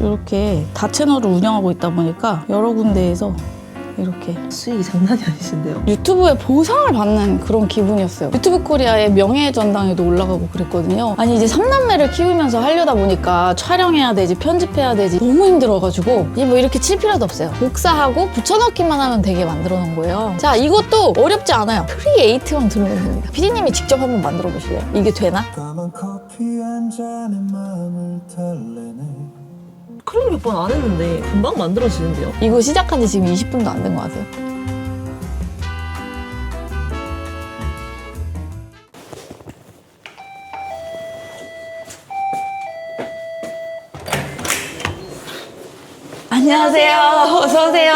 이렇게 다채널을 운영하고 있다 보니까 여러 군데에서 이렇게 수익이 장난이 아니신데요? 유튜브에 보상을 받는 그런 기분이었어요. 유튜브 코리아의 명예의 전당에도 올라가고 그랬거든요. 아니 이제 3남매를 키우면서 하려다 보니까 촬영해야 되지, 편집해야 되지 너무 힘들어가지고 뭐 이렇게 칠 필요도 없어요. 복사하고 붙여넣기만 하면 되게 만들어 놓은 거예요. 자, 이것도 어렵지 않아요. 크리에이트만 들어오는 겁니다. PD님이 직접 한번 만들어 보실래요? 이게 되나? 까만 커피 한 잔에 마음을 달래네. 클릭 몇 번 안 했는데 금방 만들어지는데요? 이거 시작한 지 지금 20분도 안 된 것 같아요. 안녕하세요. 어서오세요.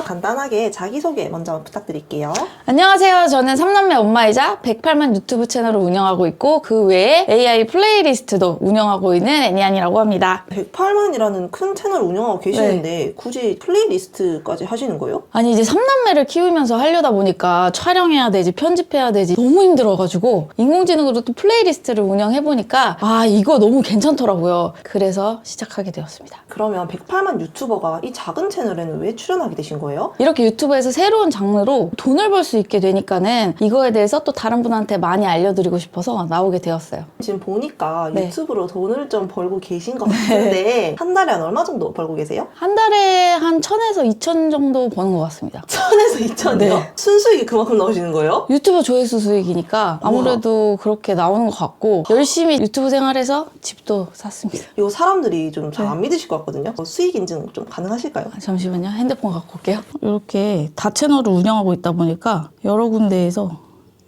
간단하게 자기소개 먼저 부탁드릴게요. 안녕하세요. 저는 3남매 엄마이자 108만 유튜브 채널을 운영하고 있고 그 외에 AI 플레이리스트도 운영하고 있는 애니안이라고 합니다. 108만이라는 큰 채널 운영하고 계시는데 굳이 플레이리스트까지 하시는 거예요? 아니 이제 3남매를 키우면서 하려다 보니까 촬영해야 되지, 편집해야 되지 너무 힘들어가지고 인공지능으로 또 플레이리스트를 운영해보니까 아 이거 너무 괜찮더라고요. 그래서 시작하게 되었습니다. 그러면 108만 유튜버가 이 작은 채널에는 왜 출연하게 되신 거예요? 이렇게 유튜브에서 새로운 장르로 돈을 벌 수 있게 되니까는 이거에 대해서 또 다른 분한테 많이 알려드리고 싶어서 나오게 되었어요. 지금 보니까 네. 유튜브로 돈을 좀 벌고 계신 것 같은데 한 달에 한 얼마 정도 벌고 계세요? 한 달에 한 1000에서 2000 정도 버는 것 같습니다. 1000에서 2000이요? 네. 순수익이 그만큼 나오시는 거예요? 유튜브 조회수 수익이니까 아무래도 그렇게 나오는 것 같고 열심히 유튜브 생활해서 집도 샀습니다. 이거 사람들이 좀 잘 네. 안 믿으실 것 같거든요. 수익 인증 좀 가능하실까요? 잠시만요. 핸드폰 갖고 올게요. 이렇게 다채널을 운영하고 있다 보니까 여러 군데에서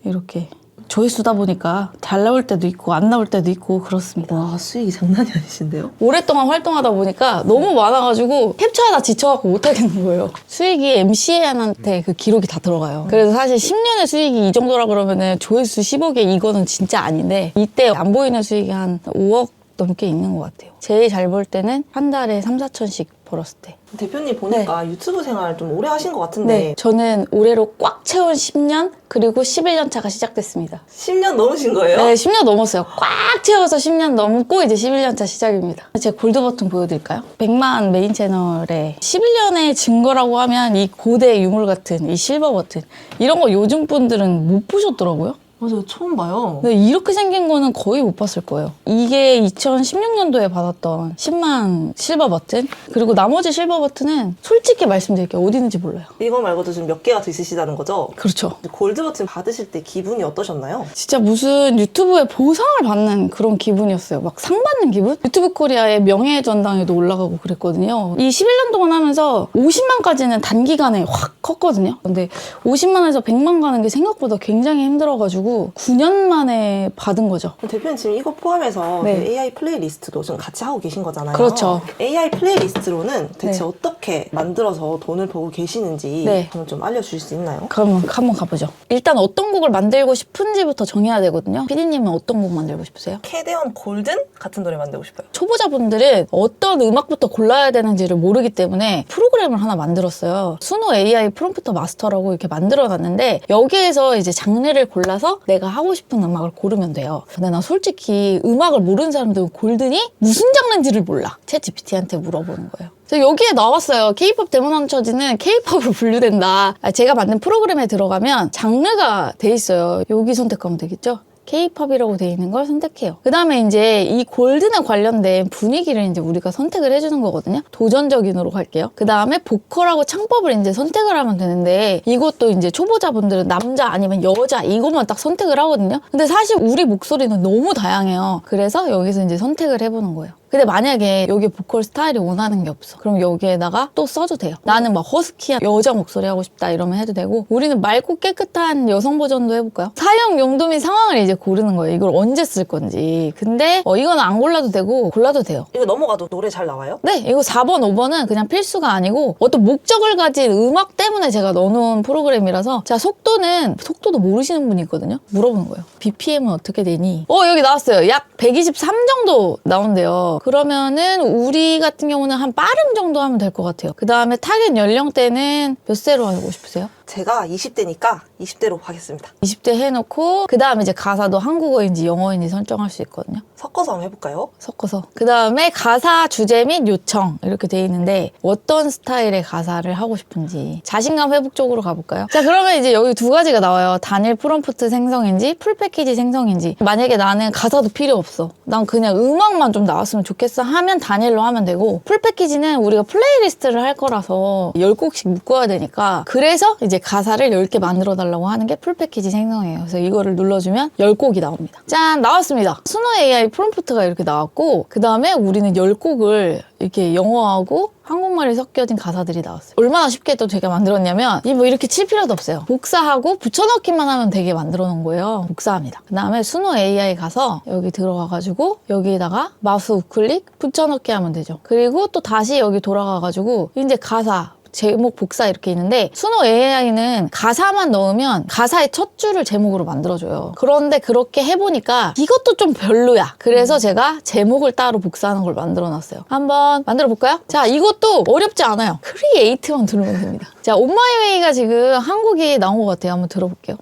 이렇게 조회수다 보니까 잘 나올 때도 있고 안 나올 때도 있고 그렇습니다. 와, 수익이 장난이 아니신데요? 오랫동안 활동하다 보니까 너무 많아가지고 캡처하다 지쳐갖고 못하겠는 거예요. 수익이 MCN한테 그 기록이 다 들어가요. 그래서 사실 10년의 수익이 이 정도라 그러면은 조회수 10억에 이거는 진짜 아닌데 이때 안 보이는 수익이 한 5억 넘게 있는 것 같아요. 제일 잘 벌 때는 한 달에 3, 4천씩 벌었을 때. 대표님 보니까 유튜브 생활 좀 오래 하신 것 같은데 네, 저는 올해로 꽉 채운 10년 그리고 11년 차가 시작됐습니다. 10년 넘으신 거예요? 네, 10년 넘었어요. 꽉 채워서 10년 넘고 이제 11년 차 시작입니다. 제가 골드 버튼 보여드릴까요? 100만 메인 채널에 11년의 증거라고 하면 이 고대 유물 같은 이 실버 버튼 이런 거 요즘 분들은 못 보셨더라고요. 맞아요. 처음 봐요. 근데 이렇게 생긴 거는 거의 못 봤을 거예요. 이게 2016년도에 받았던 10만 실버 버튼 그리고 나머지 실버 버튼은 솔직히 말씀드릴게요. 어디 있는지 몰라요. 이거 말고도 지금 몇 개가 더 있으시다는 거죠? 그렇죠. 골드 버튼 받으실 때 기분이 어떠셨나요? 진짜 무슨 유튜브에 보상을 받는 그런 기분이었어요. 막 상 받는 기분? 유튜브 코리아의 명예의 전당에도 올라가고 그랬거든요. 이 11년 동안 하면서 50만까지는 단기간에 확 컸거든요. 근데 50만에서 100만 가는 게 생각보다 굉장히 힘들어가지고 9년 만에 받은 거죠. 대표님 지금 이거 포함해서 네. 그 AI 플레이리스트도 지금 같이 하고 계신 거잖아요. 그렇죠. AI 플레이리스트로는 대체 네. 어떻게 만들어서 돈을 벌고 계시는지 네. 한번 좀 알려주실 수 있나요? 그러면 한번 가보죠. 일단 어떤 곡을 만들고 싶은지부터 정해야 되거든요. 피디님은 어떤 곡 만들고 싶으세요? 캐대언 골든 같은 노래 만들고 싶어요. 초보자분들은 어떤 음악부터 골라야 되는지를 모르기 때문에 프로그램을 하나 만들었어요. 수노 AI 프롬프터 마스터라고 이렇게 만들어놨는데 여기에서 이제 장르를 골라서 내가 하고 싶은 음악을 고르면 돼요. 근데 나 솔직히 음악을 모르는 사람들은 골든이 무슨 장르인지를 몰라. 챗GPT한테 물어보는 거예요. 그래서 여기에 나왔어요. K-POP 데모넌처지는 K-POP으로 분류된다. 제가 만든 프로그램에 들어가면 장르가 돼 있어요. 여기 선택하면 되겠죠? K-POP이라고 돼 있는 걸 선택해요. 그 다음에 이제 이 골든에 관련된 분위기를 이제 우리가 선택을 해주는 거거든요. 도전적인으로 갈게요. 그 다음에 보컬하고 창법을 이제 선택을 하면 되는데 이것도 이제 초보자분들은 남자 아니면 여자 이것만 딱 선택을 하거든요. 근데 사실 우리 목소리는 너무 다양해요. 그래서 여기서 이제 선택을 해보는 거예요. 근데 만약에 여기 보컬 스타일이 원하는 게 없어. 그럼 여기에다가 또 써도 돼요. 나는 막 허스키한 여자 목소리 하고 싶다 이러면 해도 되고 우리는 맑고 깨끗한 여성 버전도 해볼까요? 사용 용도 및 상황을 이제 고르는 거예요. 이걸 언제 쓸 건지. 근데 이건 안 골라도 되고 골라도 돼요. 이거 넘어가도 노래 잘 나와요? 네, 이거 4번, 5번은 그냥 필수가 아니고 어떤 목적을 가진 음악 때문에 제가 넣어놓은 프로그램이라서 자, 속도도 모르시는 분이 있거든요. 물어보는 거예요. BPM은 어떻게 되니? 여기 나왔어요. 약 123 정도 나온대요. 그러면은 우리 같은 경우는 한 빠름 정도 하면 될 것 같아요. 그 다음에 타겟 연령대는 몇 세로 하고 싶으세요? 제가 20대니까 20대로 하겠습니다. 20대 해놓고 그 다음에 이제 가사도 한국어인지 영어인지 설정할 수 있거든요. 섞어서 한번 해볼까요? 섞어서. 그 다음에 가사 주제 및 요청 이렇게 돼 있는데 어떤 스타일의 가사를 하고 싶은지 자신감 회복 쪽으로 가볼까요? 자, 그러면 이제 여기 두 가지가 나와요. 단일 프롬프트 생성인지 풀 패키지 생성인지. 만약에 나는 가사도 필요 없어. 난 그냥 음악만 좀 나왔으면 좋겠어 하면 단일로 하면 되고, 풀 패키지는 우리가 플레이리스트를 할 거라서 10곡씩 묶어야 되니까 그래서 이제 가사를 10개 만들어 달라고 하는 게 풀 패키지 생성이에요. 그래서 이거를 눌러주면 10곡이 나옵니다. 짠! 나왔습니다. 수노 AI 프롬프트가 이렇게 나왔고, 그 다음에 우리는 10곡을 이렇게 영어하고 한국말이 섞여진 가사들이 나왔어요. 얼마나 쉽게 또 제가 만들었냐면 이 뭐 이렇게 칠 필요도 없어요. 복사하고 붙여넣기만 하면 되게 만들어 놓은 거예요. 복사합니다. 그 다음에 수노 AI 가서 여기 들어가가지고 여기에다가 마우스 우클릭 붙여넣기 하면 되죠. 그리고 또 다시 여기 돌아가가지고 이제 가사 제목 복사 이렇게 있는데, 수노 AI는 가사만 넣으면 가사의 첫 줄을 제목으로 만들어줘요. 그런데 그렇게 해보니까 이것도 좀 별로야. 그래서 제가 제목을 따로 복사하는 걸 만들어놨어요. 한번 만들어볼까요? 자, 이것도 어렵지 않아요. 크리에이트만 누르면 됩니다. 자, On My Way가 지금 한 곡이 나온 것 같아요. 한번 들어볼게요.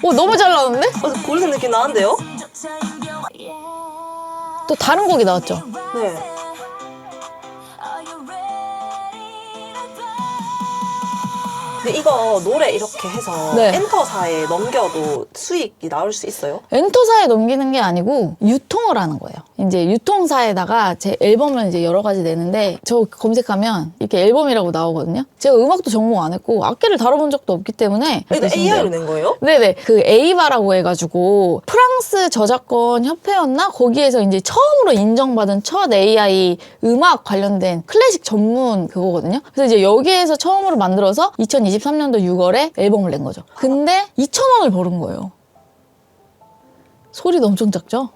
오, 너무 잘 나오는데? 고르는 느낌 나는데요? 또 다른 곡이 나왔죠? 네. 근데 이거 노래 이렇게 해서 네. 엔터사에 넘겨도 수익이 나올 수 있어요? 엔터사에 넘기는 게 아니고 유통을 하는 거예요. 이제 유통사에다가 제 앨범을 이제 여러 가지 내는데, 저 검색하면 이렇게 앨범이라고 나오거든요. 제가 음악도 전공 안 했고 악기를 다뤄본 적도 없기 때문에. 이거 AI로 낸 거예요? 네네. 그 에이바라고 해가지고 프랑스 저작권 협회였나? 거기에서 이제 처음으로 인정받은 첫 AI 음악 관련된 클래식 전문 그거거든요. 그래서 이제 여기에서 처음으로 만들어서 2023년도 6월에 앨범을 낸 거죠. 근데 2,000원을 벌은 거예요. 소리도 엄청 작죠?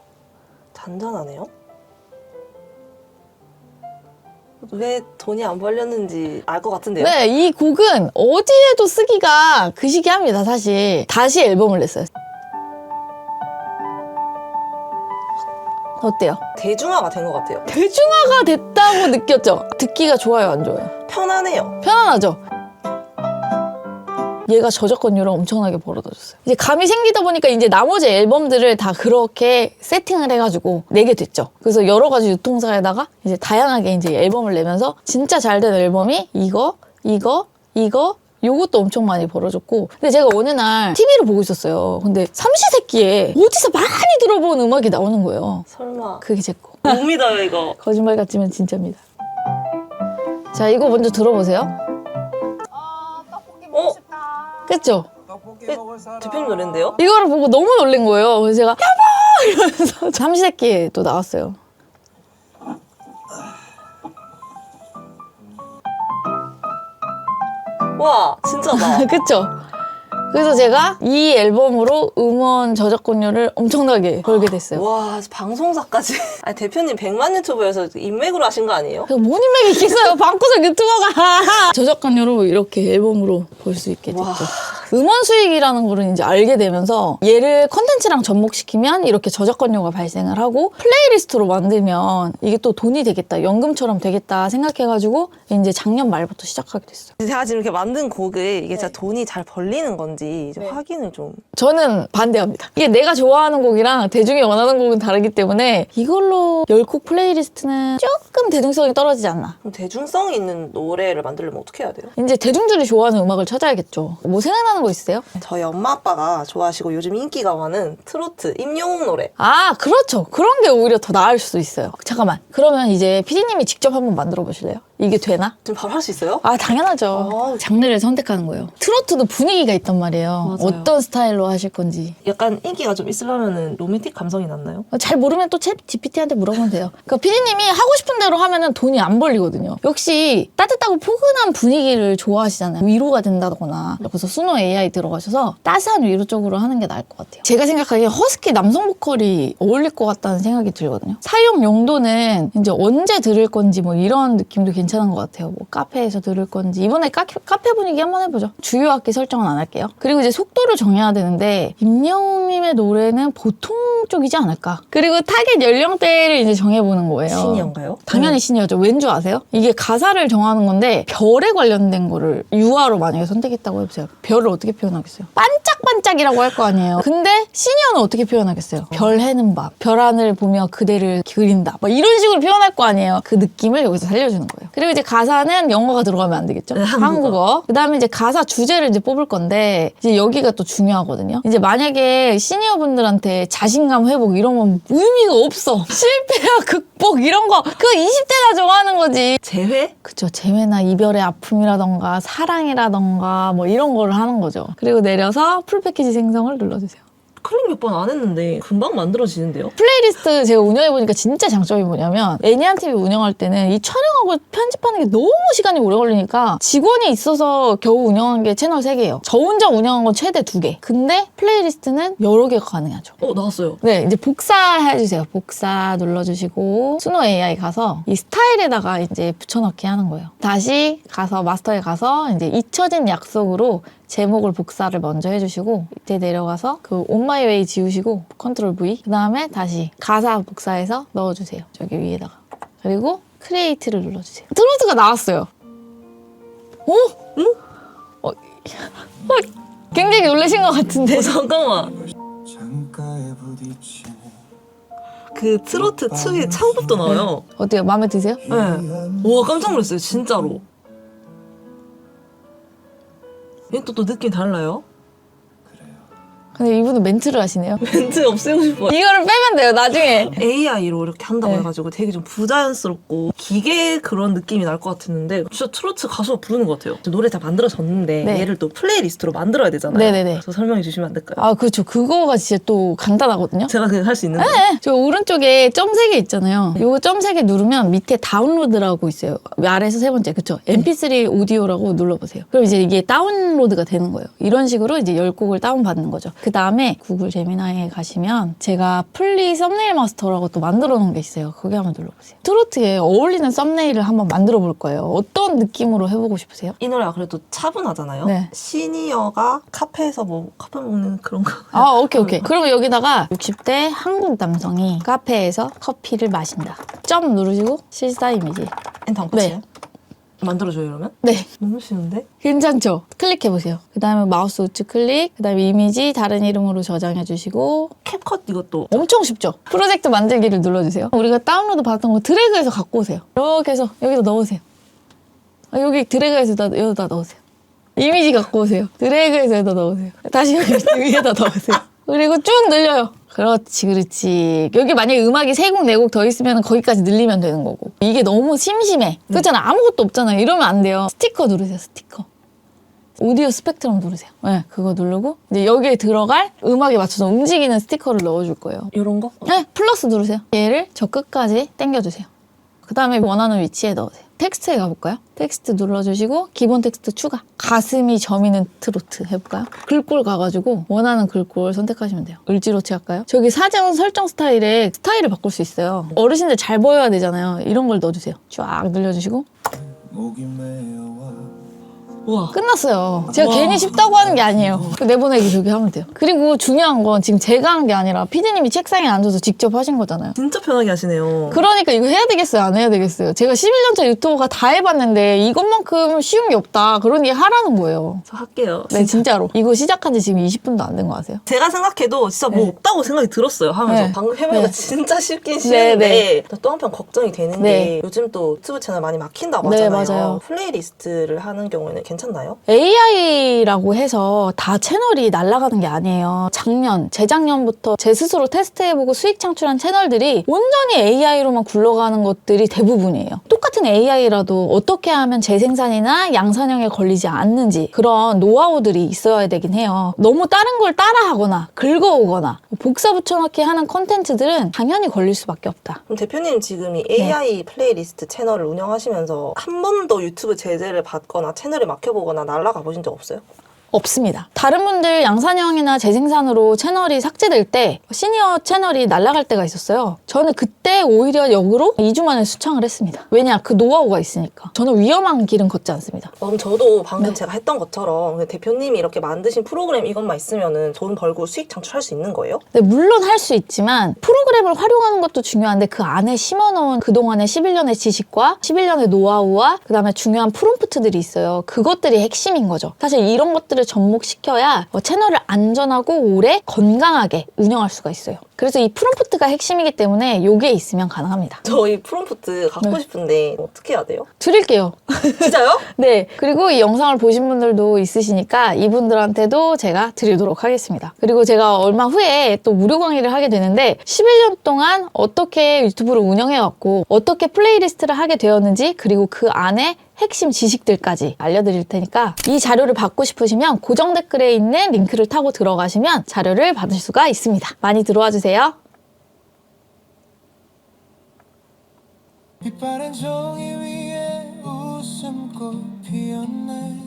잔잔하네요. 왜 돈이 안 벌렸는지 알 것 같은데요? 네, 이 곡은 어디에도 쓰기가 그시기합니다, 사실. 다시 앨범을 냈어요. 어때요? 대중화가 된 것 같아요. 대중화가 됐다고 느꼈죠? 듣기가 좋아요, 안 좋아요? 편하네요. 편안하죠? 얘가 저작권료를 엄청나게 벌어다줬어요. 이제 감이 생기다 보니까 이제 나머지 앨범들을 다 그렇게 세팅을 해가지고 내게 됐죠. 그래서 여러 가지 유통사에다가 이제 다양하게 이제 앨범을 내면서 진짜 잘 된 앨범이 이거, 요것도 엄청 많이 벌어졌고. 근데 제가 어느 날 TV를 보고 있었어요. 근데 삼시세끼에 어디서 많이 들어본 음악이 나오는 거예요. 설마. 그게 제 거. 못 믿어요, 이거. 거짓말 같지만 진짜입니다. 자, 이거 먼저 들어보세요. 어? 그쵸? 떡볶이 네, 먹을 사람 대표님 노래인데요? 이거를 보고 너무 놀란 거예요. 그래서 제가 여보! 이러면서 삼시세끼에 또 나왔어요. 와, 진짜다. 그쵸? 그래서 제가 이 앨범으로 음원 저작권료를 엄청나게 벌게 됐어요. 와, 방송사까지. 아니, 대표님 100만 유튜버여서 인맥으로 하신 거 아니에요? 뭔 인맥이 있겠어요. 방구석 유튜버가. 저작권료로 이렇게 앨범으로 볼 수 있게 됐죠. 와. 음원 수익이라는 거를 이제 알게 되면서 얘를 컨텐츠랑 접목시키면 이렇게 저작권료가 발생을 하고, 플레이리스트로 만들면 이게 또 돈이 되겠다, 연금처럼 되겠다 생각해가지고 이제 작년 말부터 시작하게 됐어요. 제가 지금 이렇게 만든 곡을 이게 진짜 돈이 잘 벌리는 건지 좀 확인을 좀. 저는 반대합니다. 이게 내가 좋아하는 곡이랑 대중이 원하는 곡은 다르기 때문에 이걸로 10곡 플레이리스트는 조금 대중성이 떨어지지 않나. 그럼 대중성 있는 노래를 만들려면 어떻게 해야 돼요? 이제 대중들이 좋아하는 음악을 찾아야겠죠. 뭐 생각나는 거 있으세요? 저희 엄마 아빠가 좋아하시고 요즘 인기가 많은 트로트, 임영웅 노래. 아, 그렇죠. 그런 게 오히려 더 나을 수도 있어요. 잠깐만. 그러면 이제 PD님이 직접 한번 만들어 보실래요? 이게 되나? 지금 바로 할 수 있어요? 아, 당연하죠. 장르를 선택하는 거예요. 트로트도 분위기가 있단 말이에요. 맞아요. 어떤 스타일로 하실 건지. 약간 인기가 좀 있으려면 로맨틱 감성이 났나요? 잘 모르면 또 챗 GPT한테 물어보면 돼요. 그러니까 PD님이 하고 싶은 대로 하면은 돈이 안 벌리거든요. 역시 따뜻하고 포근한 분위기를 좋아하시잖아요. 위로가 된다거나. 그래서 수노 AI 들어가셔서 따스한 위로 쪽으로 하는 게 나을 것 같아요. 제가 생각하기에 허스키 남성 보컬이 어울릴 것 같다는 생각이 들거든요. 사용 용도는 이제 언제 들을 건지 뭐 이런 느낌도 괜찮아요. 괜찮은 것 같아요. 뭐 카페에서 들을 건지 이번에 카페 분위기 한번 해보죠. 주요 악기 설정은 안 할게요. 그리고 이제 속도를 정해야 되는데 임영웅님의 노래는 보통 쪽이지 않을까. 그리고 타겟 연령대를 이제 정해보는 거예요. 시니어인가요? 당연히 시니어죠. 왠 줄 아세요? 이게 가사를 정하는 건데 별에 관련된 거를 유아로 만약에 선택했다고 해보세요. 별을 어떻게 표현하겠어요? 반짝반짝이라고 할 거 아니에요. 근데 시니어는 어떻게 표현하겠어요? 별 해는 밤, 별 하늘 보며 그대를 그린다. 막 이런 식으로 표현할 거 아니에요. 그 느낌을 여기서 살려주는 거예요. 그리고 이제 가사는 영어가 들어가면 안 되겠죠? 네, 한국어. 그 다음에 이제 가사 주제를 이제 뽑을 건데 이제 여기가 또 중요하거든요. 이제 만약에 시니어 분들한테 자신감 회복 이런 건 의미가 없어. 실패야 극복 이런 거 그거 20대나 좋아하는 거지. 재회? 그쵸. 재회나 이별의 아픔이라던가 사랑이라던가 뭐 이런 거를 하는 거죠. 그리고 내려서 풀 패키지 생성을 눌러주세요. 클릭 몇 번 안 했는데 금방 만들어지는데요? 플레이리스트 제가 운영해보니까 진짜 장점이 뭐냐면 애니안TV 운영할 때는 이 촬영하고 편집하는 게 너무 시간이 오래 걸리니까 직원이 있어서 겨우 운영한 게 채널 3개예요. 저 혼자 운영한 건 최대 2개. 근데 플레이리스트는 여러 개가 가능하죠. 나왔어요. 네, 이제 복사해주세요. 복사 눌러주시고 수노 AI 가서 이 스타일에다가 이제 붙여넣기 하는 거예요. 다시 가서 마스터에 가서 이제 잊혀진 약속으로 제목을 복사를 먼저 해주시고 밑에 내려가서 그 On My Way 지우시고 컨트롤 V 그 다음에 다시 가사 복사해서 넣어주세요. 저기 위에다가. 그리고 크리에이트를 눌러주세요. 트로트가 나왔어요. 오? 응? 굉장히 놀라신 것 같은데. 잠깐만. 창가에 부딪히네 그 트로트 특유의 창법도 나와요. 어때요? 마음에 드세요? 네. 와 깜짝 놀랐어요. 진짜로. 얘 또 느낌 달라요? 근데 이분은 멘트를 하시네요. 멘트 없애고 싶어요. 이거를 빼면 돼요, 나중에. AI로 이렇게 한다고 네. 해가지고 되게 좀 부자연스럽고 기계 그런 느낌이 날 것 같았는데 진짜 트로트 가수가 부르는 것 같아요. 노래 다 만들어졌는데 네. 얘를 또 플레이리스트로 만들어야 되잖아요. 네네네. 그래서 설명해 주시면 안 될까요? 아, 그렇죠. 그거가 진짜 또 간단하거든요. 제가 그냥 할 수 있는 거예요? 네, 저 오른쪽에 점 3개 있잖아요. 요거 점 3개 누르면 밑에 다운로드라고 있어요. 아래에서 세 번째, 그쵸? MP3 오디오라고 눌러보세요. 그럼 이제 이게 다운로드가 되는 거예요. 이런 식으로 이제 10곡을 다운받는 거죠. 그 다음에 구글 제미나이에 가시면 제가 플리 썸네일 마스터라고 또 만들어 놓은 게 있어요. 거기 한번 눌러보세요. 트로트에 어울리는 썸네일을 한번 만들어 볼 거예요. 어떤 느낌으로 해보고 싶으세요? 이 노래가 그래도 차분하잖아요. 네. 시니어가 카페에서 뭐 카페 먹는 그런 거. 아, 오케이. 그러면 여기다가 60대 한국 남성이 카페에서 커피를 마신다. 점 누르시고 실사 이미지. 엔터 안 네. 끝이에요? 만들어줘요 이러면? 네. 너무 쉬운데? 괜찮죠? 클릭해보세요. 그 다음에 마우스 우측 클릭, 그 다음에 이미지 다른 이름으로 저장해주시고 캡컷 이것도 엄청 쉽죠? 프로젝트 만들기를 눌러주세요. 우리가 다운로드 받았던 거 드래그해서 갖고 오세요. 이렇게 해서 여기다 넣으세요. 여기 드래그해서 여기다 넣으세요. 이미지 갖고 오세요. 드래그해서 여기다 넣으세요. 다시 여기 위에다 넣으세요. 그리고 쭉 늘려요. 그렇지. 여기 만약에 음악이 3곡, 4곡 더 있으면 거기까지 늘리면 되는 거고. 이게 너무 심심해. 그렇잖아. 아무것도 없잖아요. 이러면 안 돼요. 스티커 누르세요. 스티커. 오디오 스펙트럼 누르세요. 네, 그거 누르고 이제 여기에 들어갈 음악에 맞춰서 움직이는 스티커를 넣어줄 거예요. 이런 거? 네, 플러스 누르세요. 얘를 저 끝까지 당겨주세요. 그 다음에 원하는 위치에 넣으세요. 텍스트에 가볼까요? 텍스트 눌러주시고 기본 텍스트 추가. 가슴이 저미는 트로트 해볼까요? 글꼴 가가지고 원하는 글꼴 선택하시면 돼요. 을지로치 할까요? 저기 사전 설정 스타일에 스타일을 바꿀 수 있어요. 어르신들 잘 보여야 되잖아요. 이런 걸 넣어주세요. 쫙 늘려주시고 목이 메어와 우와. 끝났어요. 제가 와. 괜히 쉽다고 하는 게 아니에요. 내보내기 그렇게 하면 돼요. 그리고 중요한 건 지금 제가 한 게 아니라 PD님이 책상에 앉아서 직접 하신 거잖아요. 진짜 편하게 하시네요. 그러니까 이거 해야 되겠어요? 안 해야 되겠어요? 제가 11년차 유튜버가 다 해봤는데 이것만큼 쉬운 게 없다. 그러니 하라는 거예요. 저 할게요. 네, 진짜로. 이거 시작한 지 지금 20분도 안 된 거 아세요? 제가 생각해도 진짜 뭐 네. 없다고 생각이 들었어요 하면서 네. 방금 해보니까 네. 진짜 쉽긴 네, 쉬운데 또 한편 걱정이 되는 네. 게 요즘 또 유튜브 채널 많이 막힌다고 네, 하잖아요. 맞아요. 플레이리스트를 하는 경우에는 괜찮나요? AI라고 해서 다 채널이 날아가는 게 아니에요. 재작년부터 제 스스로 테스트해보고 수익 창출한 채널들이 온전히 AI로만 굴러가는 것들이 대부분이에요. 똑같은 AI라도 어떻게 하면 재생산이나 양산형에 걸리지 않는지 그런 노하우들이 있어야 되긴 해요. 너무 다른 걸 따라하거나 긁어오거나 복사 붙여넣기 하는 콘텐츠들은 당연히 걸릴 수밖에 없다. 그럼 대표님 지금 이 AI 플레이리스트 채널을 운영하시면서 한 번도 유튜브 제재를 받거나 채널을 막혀보거나 날아가 보신 적 없어요? 없습니다. 다른 분들 양산형이나 재생산으로 채널이 삭제될 때 시니어 채널이 날아갈 때가 있었어요. 저는 그때 오히려 역으로 2주 만에 수창을 했습니다. 왜냐? 그 노하우가 있으니까. 저는 위험한 길은 걷지 않습니다. 그럼 저도 방금 네. 제가 했던 것처럼 대표님이 이렇게 만드신 프로그램 이것만 있으면은 돈 벌고 수익 창출할 수 있는 거예요? 네, 물론 할 수 있지만 프로그램을 활용하는 것도 중요한데 그 안에 심어놓은 그동안의 11년의 지식과 11년의 노하우와 그다음에 중요한 프롬프트들이 있어요. 그것들이 핵심인 거죠. 사실 이런 것들을 접목시켜야 채널을 안전하고 오래 건강하게 운영할 수가 있어요. 그래서 이 프롬프트가 핵심이기 때문에 요게 있으면 가능합니다. 저희 프롬프트 갖고 네. 싶은데 어떻게 해야 돼요? 드릴게요. 진짜요? 네. 그리고 이 영상을 보신 분들도 있으시니까 이분들한테도 제가 드리도록 하겠습니다. 그리고 제가 얼마 후에 또 무료 강의를 하게 되는데 11년 동안 어떻게 유튜브를 운영해왔고 어떻게 플레이리스트를 하게 되었는지 그리고 그 안에 핵심 지식들까지 알려드릴 테니까 이 자료를 받고 싶으시면 고정 댓글에 있는 링크를 타고 들어가시면 자료를 받을 수가 있습니다. 많이 들어와 주세요. 빛바랜 종이 위에 웃음꽃 피었네.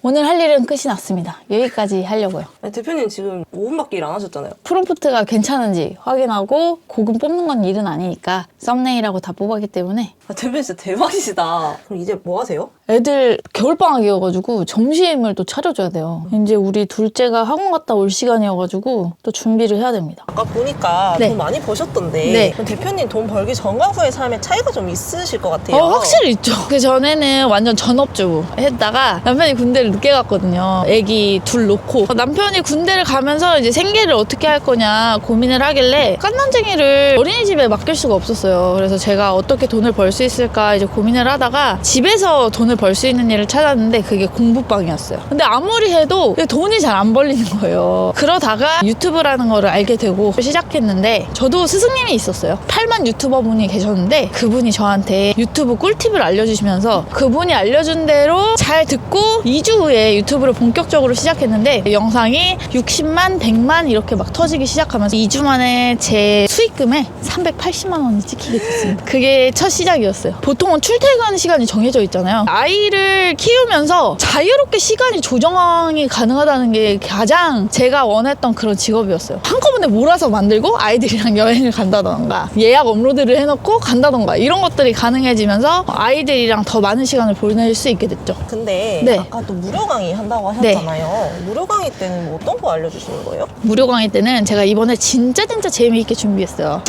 오늘 할 일은 끝이 났습니다. 여기까지 하려고요. 아니, 대표님 지금 5분밖에 일 안 하셨잖아요. 프롬프트가 괜찮은지 확인하고 고금 뽑는 건 일은 아니니까 썸네일하고 다 뽑았기 때문에 대표님 진짜 대박이시다. 그럼 이제 뭐 하세요? 애들 겨울방학이어가지고 점심을 또 차려줘야 돼요. 이제 우리 둘째가 학원 갔다 올 시간이어가지고 또 준비를 해야 됩니다. 아까 보니까 네. 돈 많이 버셨던데 네. 그럼 대표님 돈 벌기 전과 후의 삶에 차이가 좀 있으실 것 같아요. 확실히 있죠. 그 전에는 완전 전업주부 했다가 남편이 군대를 늦게 갔거든요. 애기 둘 놓고 남편이 군대를 가면서 이제 생계를 어떻게 할 거냐 고민을 하길래 깐난쟁이를 어린이집에 맡길 수가 없었어요. 그래서 제가 어떻게 돈을 벌 수 있을까 이제 고민을 하다가 집에서 돈을 벌 수 있는 일을 찾았는데 그게 공부방이었어요. 근데 아무리 해도 돈이 잘 안 벌리는 거예요. 그러다가 유튜브라는 거를 알게 되고 시작했는데 저도 스승님이 있었어요. 8만 유튜버 분이 계셨는데 그분이 저한테 유튜브 꿀팁을 알려주시면서 그분이 알려준 대로 잘 듣고 2주 후에 유튜브를 본격적으로 시작했는데 영상이 60만, 100만 이렇게 막 터지기 시작하면서 2주 만에 제 수익금에 380만 원이 찍히게 됐습니다. 그게 첫 시작이었어요. 보통은 출퇴근 시간이 정해져 있잖아요. 아이를 키우면서 자유롭게 시간이 조정이 가능하다는 게 가장 제가 원했던 그런 직업이었어요. 한꺼번에 몰아서 만들고 아이들이랑 여행을 간다던가 예약 업로드를 해놓고 간다던가 이런 것들이 가능해지면서 아이들이랑 더 많은 시간을 보낼 수 있게 됐죠. 근데 네. 아까 또 무료 강의 한다고 하셨잖아요. 무료 강의 때는 뭐 어떤 거 알려주시는 거예요? 무료 강의 때는 제가 이번에 진짜 재미있게 준비했어요.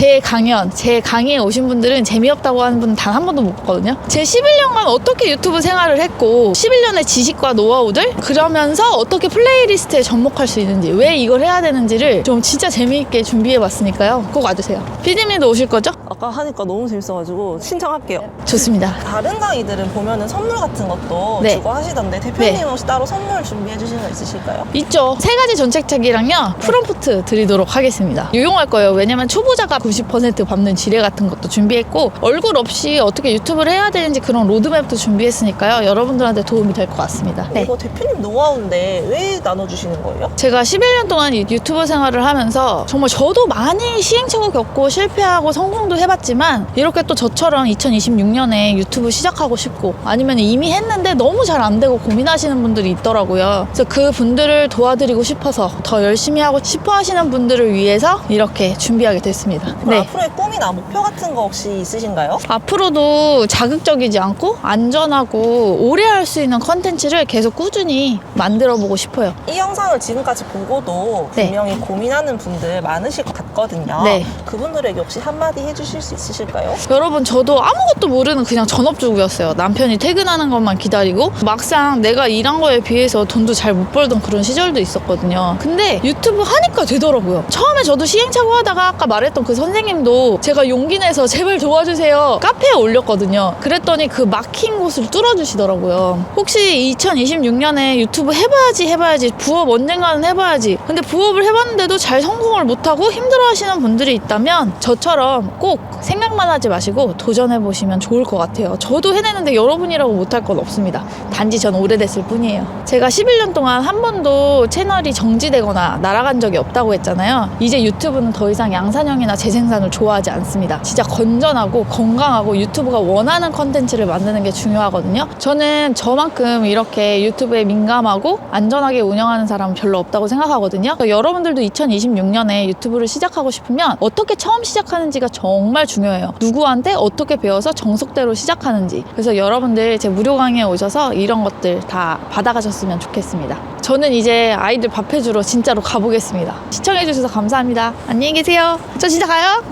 제 강의에 오신 분들은 재미없다고 하는 분은 단 한 번도 못 봤거든요. 제 11년간 어떻게 유튜브 생활을 했고 11년의 지식과 노하우들 그러면서 어떻게 플레이리스트에 접목할 수 있는지 왜 이걸 해야 되는지를 좀 진짜 재미있게 준비해봤으니까요. 꼭 와주세요. 피디님도 오실 거죠? 아까 하니까 너무 재밌어가지고 신청할게요. 좋습니다. 다른 강의들은 보면은 선물 같은 것도 네. 주고 하시던데 대표님 네. 혹시 따로 선물 준비해 주시는 거 있으실까요? 있죠. 3가지 전책책이랑요. 프롬프트 드리도록 하겠습니다. 유용할 거예요. 왜냐면 초보자가 90% 밟는 지뢰 같은 것도 준비했고 얼굴 없이 어떻게 유튜브를 해야 되는지 그런 로드맵도 준비했으니까요. 여러분들한테 도움이 될 것 같습니다. 네. 이거 대표님 노하우인데 왜 나눠주시는 거예요? 제가 11년 동안 유튜브 생활을 하면서 정말 저도 많이 시행착오 겪고 실패하고 성공도 해봤지만 이렇게 또 저처럼 2026년에 유튜브 시작하고 싶고 아니면 이미 했는데 너무 잘 안 되고 고민하시는 분들이 있더라고요. 그래서 그 분들을 도와드리고 싶어서 더 열심히 하고 싶어 하시는 분들을 위해서 이렇게 준비하게 됐습니다. 그럼 앞으로의 꿈이나 목표 같은 거 혹시 있으신가요? 앞으로도 자극적이지 않고 안전하고 오래 할 수 있는 컨텐츠를 계속 꾸준히 만들어 보고 싶어요. 이 영상을 지금까지 보고도 네. 분명히 고민하는 분들 많으실 것 같거든요. 네. 그분들에게 혹시 한마디 해주실 수 있으실까요? 여러분 저도 아무것도 모르는 그냥 전업주부였어요. 남편이 퇴근하는 것만 기다리고 막상 내가 일한 거에 비해서 돈도 잘 못 벌던 그런 시절도 있었거든요. 근데 유튜브 하니까 되더라고요. 처음에 저도 시행착오 하다가 아까 말했던 그 선생님도 제가 용기 내서 제발 도와주세요 카페에 올렸거든요. 그랬더니 그 막힌 곳을 뚫어주시더라고요. 혹시 2026년에 유튜브 해봐야지 부업 언젠가는 해봐야지 근데 부업을 해봤는데도 잘 성공을 못하고 힘들어하시는 분들이 있다면 저처럼 꼭 생각만 하지 마시고 도전해보시면 좋을 것 같아요. 저도 해내는데 여러분이라고 못할 건 없습니다. 단지 전 오래됐을 뿐이에요. 뿐이에요. 제가 11년 동안 한 번도 채널이 정지되거나 날아간 적이 없다고 했잖아요. 이제 유튜브는 더 이상 양산형이나 재생산을 좋아하지 않습니다. 진짜 건전하고 건강하고 유튜브가 원하는 컨텐츠를 만드는 게 중요하거든요. 저는 저만큼 이렇게 유튜브에 민감하고 안전하게 운영하는 사람은 별로 없다고 생각하거든요. 그러니까 여러분들도 2026년에 유튜브를 시작하고 싶으면 어떻게 처음 시작하는지가 정말 중요해요. 누구한테 어떻게 배워서 정석대로 시작하는지. 그래서 여러분들 제 무료 강의에 오셔서 이런 것들 다 받아가셨으면 좋겠습니다. 저는 이제 아이들 밥 해주러 진짜로 가보겠습니다. 시청해주셔서 감사합니다. 안녕히 계세요. 저 진짜 가요.